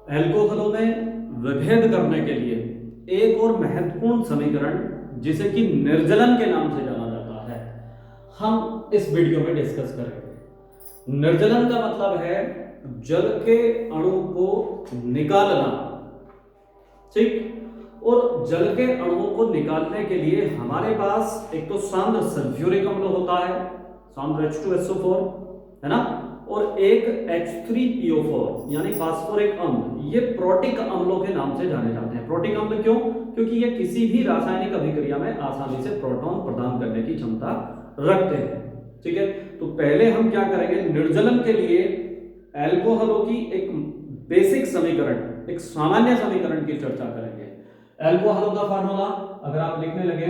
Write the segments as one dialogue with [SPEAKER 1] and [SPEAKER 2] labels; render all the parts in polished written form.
[SPEAKER 1] एल्कोहलों में विभेद करने के लिए एक और महत्वपूर्ण समीकरण जिसे कि निर्जलन के नाम से जाना जाता है, हम इस वीडियो में डिस्कस करेंगे। निर्जलन का मतलब है जल के अणु को निकालना, ठीक। और जल के अणुओं को निकालने के लिए हमारे पास एक तो सांद्र सल्फ्यूरिक अम्ल होता है, सांद्र H2SO4, है ना, और एक H3PO4 यानी फास्फोरिक अम्ल। ये प्रोटिक अम्लों के नाम से जाने जाते हैं। प्रोटिक अम्ल क्यों? क्योंकि ये किसी भी रासायनिक अभिक्रिया में आसानी से प्रोटॉन प्रदान करने की क्षमता रखते हैं, ठीक है। तो पहले हम क्या करेंगे, निर्जलन के लिए एल्कोहलों की एक बेसिक समीकरण, एक सामान्य समीकरण की चर्चा करेंगे। एल्कोहलों का फार्मूला अगर आप लिखने लगे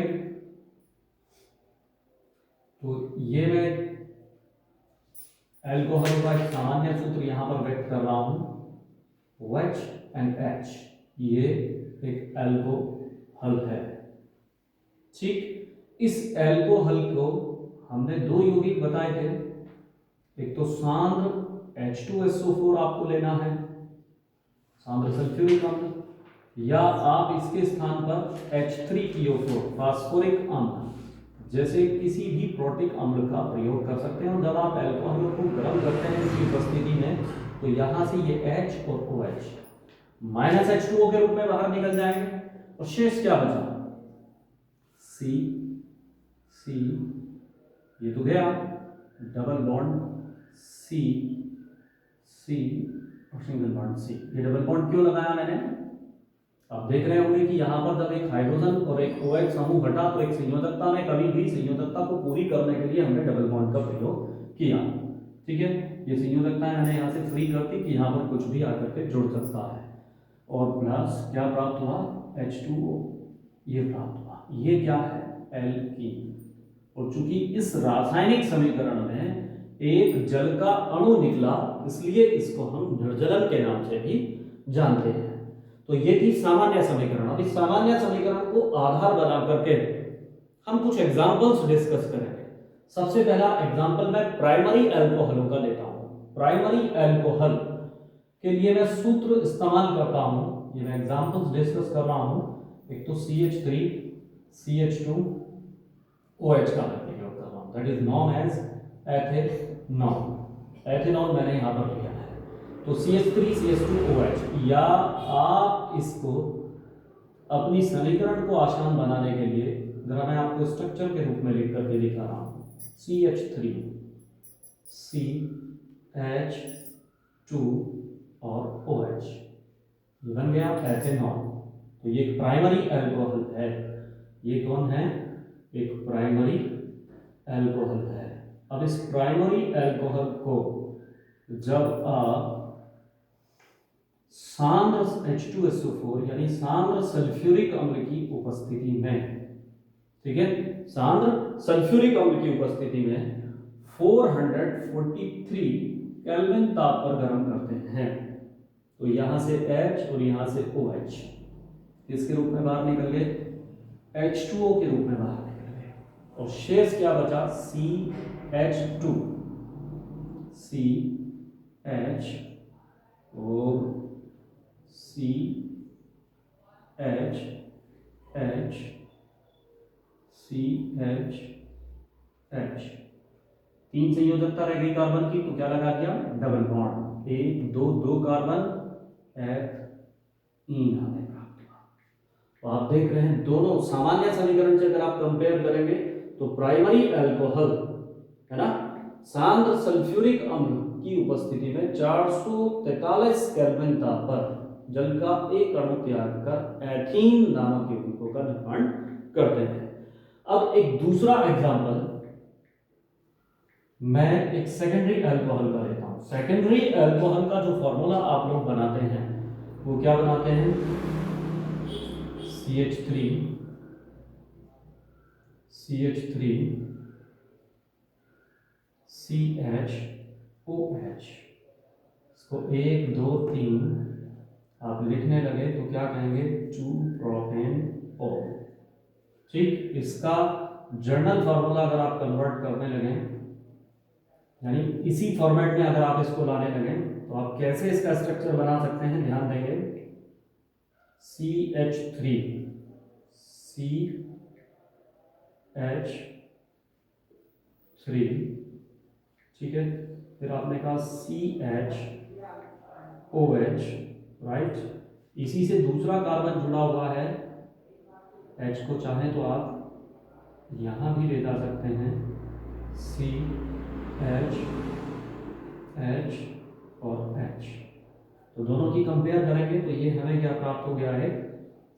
[SPEAKER 1] तो ये मैं एल्कोहल का एक सामान्य सूत्र यहां पर व्यक्त कर रहा हूं, OH एंड H, ये एक एल्कोहल है, ठीक। इस एल्कोहल को हमने दो यौगिक बताए थे, एक तो सांद्र H2SO4 आपको लेना है, सांद्र सल्फ्यूरिक अम्ल, या आप इसके स्थान पर H3PO4 फास्फोरिक अम्ल जैसे किसी भी प्रोटिक अम्ल का प्रयोग कर सकते हैं। और जब आप एल्कोहल को गर्म करते हैं इसकी उपस्थिति में, तो यहां से ये H और OH माइनस H2O के रूप में बाहर निकल जाएंगे, और शेष क्या बचा, C, C, ये तो गया डबल बॉन्ड C, C और सिंगल बॉन्ड C। ये डबल बॉन्ड क्यों लगाया मैंने, आप देख रहे होंगे कि यहां पर जब एक हाइड्रोजन और एक OH समूह हटा तो एक संयोजकता में कभी भी संयोजकता को पूरी करने के लिए हमने डबल बॉन्ड का प्रयोग किया, ठीक है। ये संयोजकता मैंने यहां से फ्री कर दी कि यहां पर कुछ भी आकर के जुड़ सकता है, और प्लस क्या प्राप्त हुआ, H2O, ये प्राप्त हुआ। ये क्या है, एल्कीन। और चूंकि इस रासायनिक समीकरण में एक जल का अणु निकला, इसलिए इसको हम निर्जलन के नाम से भी जानते हैं। तो ये थी सामान्य समीकरण। अब इस सामान्य समीकरण को आधार बना करके हम कुछ एग्जांपल्स डिस्कस करेंगे। सबसे पहला एग्जांपल मैं प्राइमरी एल्कोहलों का लेता हूं। प्राइमरी एल्कोहल के लिए मैं सूत्र इस्तेमाल करता हूं, ये मैं एग्जांपल्स डिस्कस कर रहा हूं। एक तो CH3 CH2 OH का मैं प्रयोग कर रहा हूं, that is known as ethanol. Ethanol मैंने यहां पर लिया है, तो CH3 CH2 OH, या आप इसको अपनी समीकरण को आसान बनाने के लिए जरा मैं आपको स्ट्रक्चर के रूप में लिख करके दिखा रहा हूं, CH3 CH2 और OH, ये बन गया एथेनॉल। तो ये एक प्राइमरी एल्कोहल है। ये कौन है, एक प्राइमरी एल्कोहल है। अब इस प्राइमरी एल्कोहल को जब आप सांद्र H2SO4 यानी सांद्र सल्फ्यूरिक अम्ल की उपस्थिति में, ठीक है, सांद्र सल्फ्यूरिक अम्ल की उपस्थिति में 443 केल्विन ताप पर गर्म करते हैं, तो यहां से H और यहां से OH किसके रूप में बाहर निकल गए, H2O के रूप में बाहर निकल गए, और शेष क्या बचा, CH2 CH और CH H CH H, तीन संयोजकता रह गई कार्बन की, तो क्या लगा दिया, डबल बॉन्ड, एक दो दो कार्बन, एथीन हमें प्राप्त हुआ। तो आप देख रहे हैं दोनों सामान्य समीकरण से अगर आप कंपेयर करेंगे तो प्राइमरी एल्कोहल, है ना, सांद्र सल्फ्यूरिक अम्ल की उपस्थिति में 443 केल्विन ताप पर जल का एक अणु त्याग कर एथीन नामक यौगिकों का निर्माण करते हैं। अब एक दूसरा एग्जांपल मैं एक सेकेंडरी एल्कोहल का लेता हूं। सेकेंडरी एल्कोहल का जो फॉर्मूला आप लोग बनाते हैं वो क्या बनाते हैं, CH3 CHOH, इसको 1 2 3 आप लिखने लगे तो क्या कहेंगे, 2 प्रोपेनॉल, ठीक। इसका जर्नल फार्मूला अगर आप कन्वर्ट करने लगे यानी इसी फॉर्मेट में अगर आप इसको लाने लगे तो आप कैसे इसका स्ट्रक्चर बना सकते हैं, ध्यान देंगे। CH3 ठीक है, फिर आपने कहा CHOH, राइट। इसी से दूसरा कार्बन जुड़ा हुआ है, H को चाहे तो आप यहां भी ले जा सकते हैं, CH और H। तो दोनों की कंपेयर करेंगे तो ये हमें क्या प्राप्त हो गया है,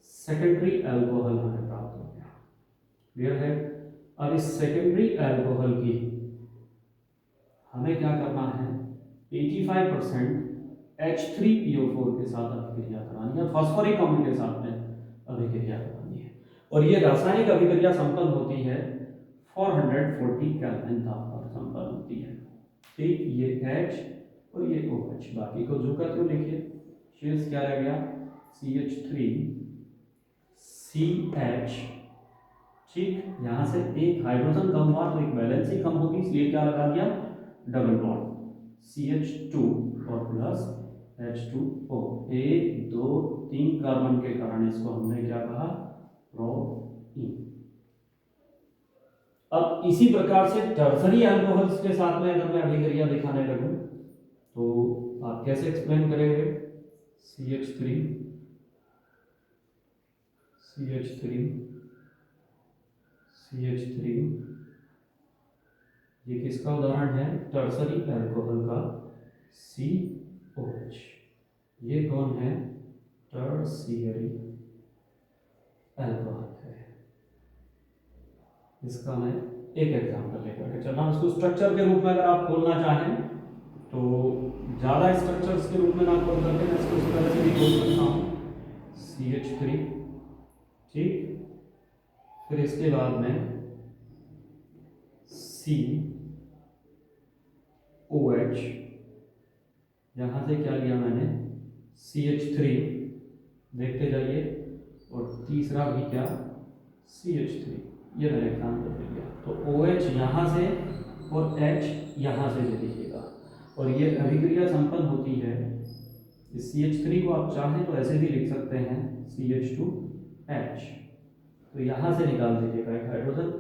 [SPEAKER 1] सेकेंडरी अल्कोहल हमें प्राप्त हो गया। क्लियर है। अब इस सेकेंडरी अल्कोहल की हमें क्या करना है, 85% H3PO4 के साथ अभिक्रिया करानी है, फास्फोरिक अम्ल के साथ में अभिक्रिया करानी है। और ये रासायनिक अभिक्रिया संपन्न होती है 440 केल्विन ताप पर संपन्न होती है। ठीक, ये H और ये OH, बाकी को जो करते हो लिखिए। शेष क्या रह गया, CH3 CH, ठीक, यहां से एक हाइड्रोजन कम हुआ तो एक वैलेंस ही कम होगी, इसलिए क्या लगा दिया, डबल बॉन्ड CH2 और प्लस H2O। 1 2 3 कार्बन के कारण इसको हमने क्या कहा, प्रोपीन। अब इसी प्रकार से टर्सरी अल्कोहल्स के साथ में अगर मैं अभिक्रिया दिखाने लगूं तो आप कैसे एक्सप्लेन करेंगे, CH3 ये किसका उदाहरण है, टर्सरी अल्कोहल का COH। ये कौन है, टर्शियरी अल्कोहल है। इसका मैं एक एग्जांपल लेकर के चलना, इसको स्ट्रक्चर के रूप में अगर आप खोलना चाहें तो ज़्यादा स्ट्रक्चर्स के रूप में ना खोल करके मैं इसको इस तरह से भी खोल सकता हूँ, CH3, ठीक, फिर इसके बाद में COH, यहाँ से क्या लिया मैंने, CH3, देखते जाइए, और तीसरा भी क्या, CH3, ये मैंने एग्जाम्पल दे दिया। तो OH यहाँ से और H यहाँ से ले लीजिएगा, और ये अभिक्रिया संपन्न होती है। इस CH3 को आप चाहें तो ऐसे भी लिख सकते हैं, CH2H, तो यहाँ से निकाल दीजिएगा एक हाइड्रोजन।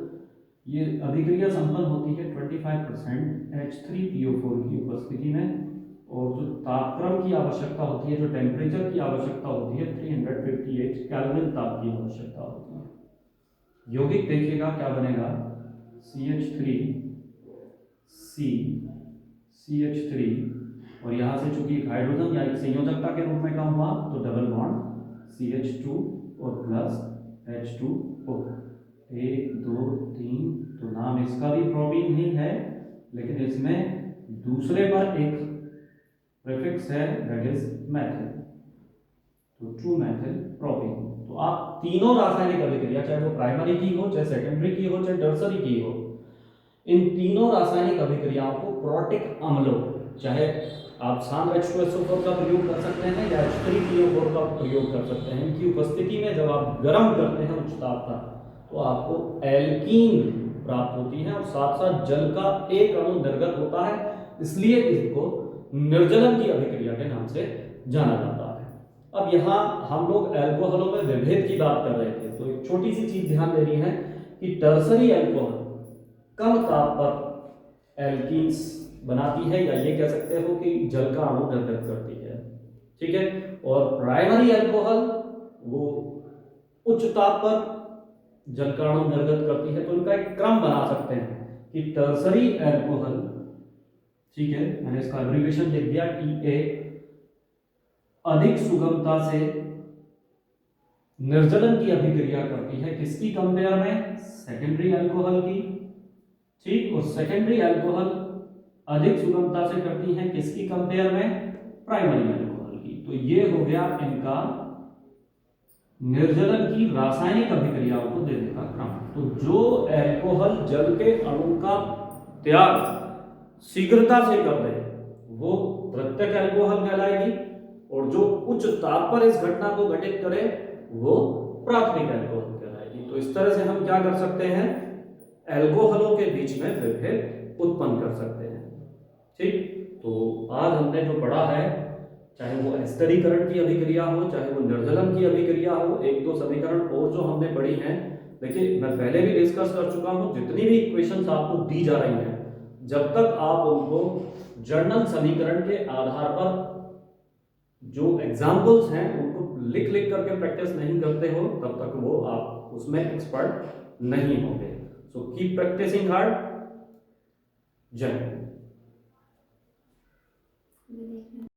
[SPEAKER 1] ये अभिक्रिया संपन्न होती है 25% H3PO4 की उपस्थिति में, और जो तापक्रम की आवश्यकता होती है, जो टेम्परेचर की आवश्यकता होती है, 358 केल्विन ताप की आवश्यकता होती है। यौगिक देखिएगा क्या बनेगा, CH3 और यहाँ से चूंकि एक हाइड्रोजन या एक संयोजकता के रूप में काम हुआ तो डबल बॉन्ड CH2 और प्लस H2O। 1 2 3, तो नाम इसका भी प्रोपीन ही है, लेकिन इसमें दूसरे पर एक प्रीफिक्स है, दैट इज मेथिल, तो 2 मेथिल प्रोपीन। तो आप तीनों रासायनिक अभिक्रिया, चाहे वो प्राइमरी की हो, चाहे सेकेंडरी की हो, चाहे टर्सरी की हो, इन तीनों रासायनिक अभिक्रियाओं को प्रोटिक अम्लों, चाहे आप सांद्र H2SO4 का प्रयोग कर सकते हैं या H3PO4 का प्रयोग कर सकते हैं, इनकी उपस्थिति में जब आप गर्म करते हैं उच्च ताप पर तो आपको एल्कीन प्राप्त होती है, और साथ साथ जल का एक अणु निर्गत होता है, इसलिए इसको निर्जलन की अभिक्रिया के नाम से जाना जाता है। अब यहाँ हम लोग अल्कोहलों में विभेद की बात कर रहे थे, तो एक छोटी सी चीज ध्यान देनी है कि टर्सरी अल्कोहल कम ताप पर एल्कीन्स बनाती है, या ये कह सकते हो कि जल का अणु निर्गत करती है, ठीक है। और प्राइमरी अल्कोहल वो उच्च ताप पर जल का अणु निर्गत करती है, तो इनका एक क्रम बना सकते हैं कि टर्सरी अल्कोहल, ठीक है, मैंने इसका एब्रिविएशन लिख दिया TA, अधिक सुगमता से निर्जलन की अभिक्रिया करती है, किसकी कंपेयर में, सेकेंडरी अल्कोहल की, ठीक, और सेकेंडरी अल्कोहल अधिक सुगमता से करती हैं किसकी कंपेयर में, प्राइमरी अल्कोहल की। तो ये हो गया इनका निर्जलन की रासायनिक अभिक्रियाओं को देने का क्रम। तो जो अल्कोहल जल के अणु का त्याग शीघ्रता से कर दे वो प्रत्यक्ष अल्कोहल कहलाएगी, और जो उच्च ताप पर इस घटना को घटित करे वो प्राथमिक अल्कोहल कहलाएगी। तो इस तरह से हम क्या कर सकते हैं, अल्कोहलों के बीच में विभेद उत्पन्न कर सकते हैं। ठीक, तो आज हमने जो पढ़ा है, चाहे वो स्थिरीकरण की अभिक्रिया हो, चाहे वो निर्जलन की अभिक्रिया हो, एक दो समीकरण और जो हमने पढ़ी हैं। देखिए मैं पहले भी डिस्कस कर चुका हूँ, जितनी भी इक्वेशंस आपको दी जा रही हैं, जब तक आप उनको जर्नल समीकरण के आधार पर जो एग्जाम्पल्स हैं उनको लिख लिख करके प्रैक्टिस नहीं करते हो, तब तक वो आप उसमें एक्सपर्ट नहीं होंगे। So keep practicing hard. जय